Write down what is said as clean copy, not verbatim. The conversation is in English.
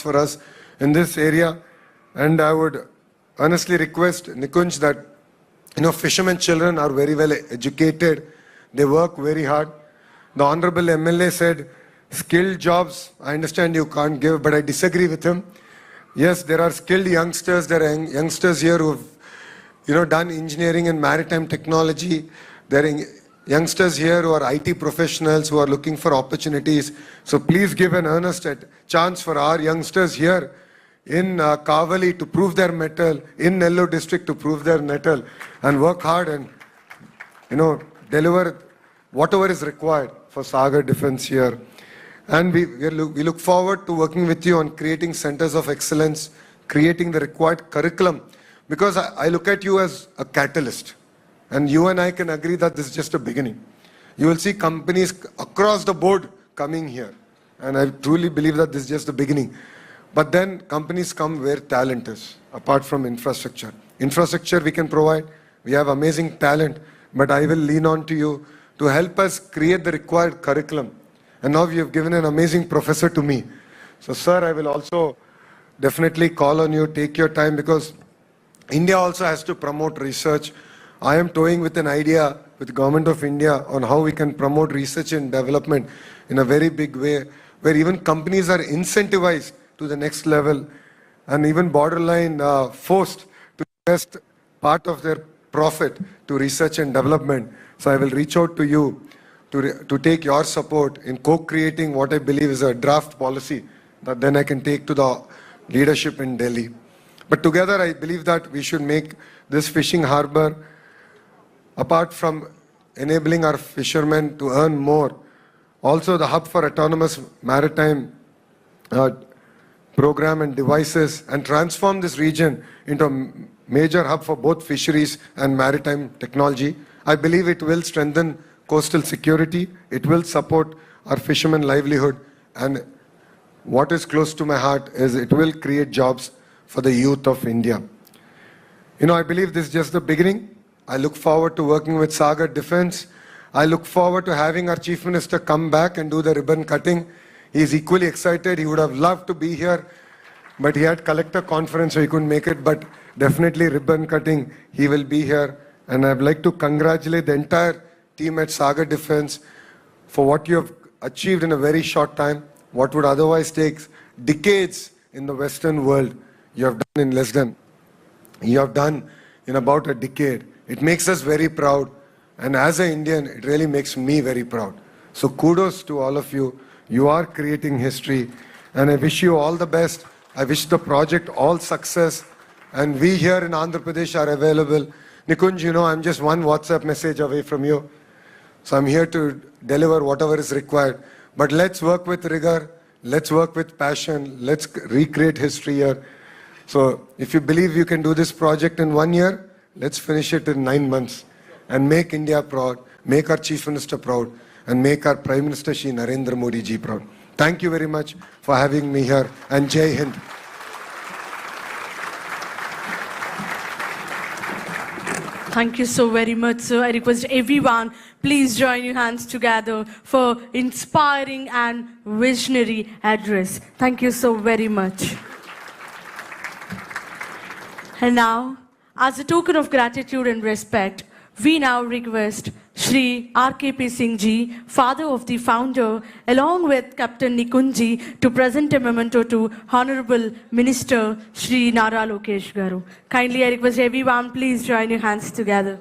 for us in this area. And I would honestly request Nikunj that, fishermen children are very well educated. They work very hard. The Honorable MLA said, skilled jobs, I understand you can't give, but I disagree with him. Yes, there are skilled youngsters. There are youngsters here who have, done engineering and maritime technology. There are youngsters here who are IT professionals who are looking for opportunities. So please give an earnest chance for our youngsters here in Kavali to prove their mettle, in Nellore district to prove their mettle, and work hard and, deliver whatever is required for Sagar Defence here. And we look forward to working with you on creating centers of excellence, creating the required curriculum, because I look at you as a catalyst. And you and I can agree that this is just a beginning. You will see companies across the board coming here. And I truly believe that this is just the beginning. But then companies come where talent is, apart from infrastructure. Infrastructure we can provide. We have amazing talent. But I will lean on to you to help us create the required curriculum. And now you have given an amazing professor to me. So, sir, I will also definitely call on you, take your time, because India also has to promote research. I am toying with an idea with the Government of India on how we can promote research and development in a very big way, where even companies are incentivized to the next level and even borderline forced to invest part of their profit to research and development. So I will reach out to you to take your support in co-creating what I believe is a draft policy that then I can take to the leadership in Delhi. But together I believe that we should make this fishing harbour, apart from enabling our fishermen to earn more, also the hub for autonomous maritime program and devices, and transform this region into a major hub for both fisheries and maritime technology. I believe it will strengthen coastal security, it will support our fishermen livelihood, and what is close to my heart is it will create jobs for the youth of India. I believe this is just the beginning. I look forward to working with Sagar Defence. I look forward to having our Chief Minister come back and do the ribbon cutting. He is equally excited. He would have loved to be here, but he had collector conference, so he couldn't make it. But definitely ribbon cutting, he will be here. And I'd like to congratulate the entire team at Sagar Defence for what you have achieved in a very short time. What would otherwise take decades in the Western world, you have done in less than. You have done in about a decade. It makes us very proud. And as an Indian, it really makes me very proud. So kudos to all of you. You are creating history. And I wish you all the best. I wish the project all success. And we here in Andhra Pradesh are available. Nikunj, I'm just one WhatsApp message away from you. So I'm here to deliver whatever is required. But let's work with rigor. Let's work with passion. Let's recreate history here. So if you believe you can do this project in 1 year, let's finish it in 9 months and make India proud, make our Chief Minister proud, and make our Prime Minister Shri Narendra Modi ji proud. Thank you very much for having me here, and Jai Hind. Thank you so very much, sir. I request everyone, please join your hands together for inspiring and visionary address. Thank you so very much. And now, as a token of gratitude and respect, we now request Shri R.K.P. Singh Ji, father of the founder, along with Captain Nikunj Ji, to present a memento to Honorable Minister Shri Nara Lokesh Garu. Kindly I request everyone, please join your hands together.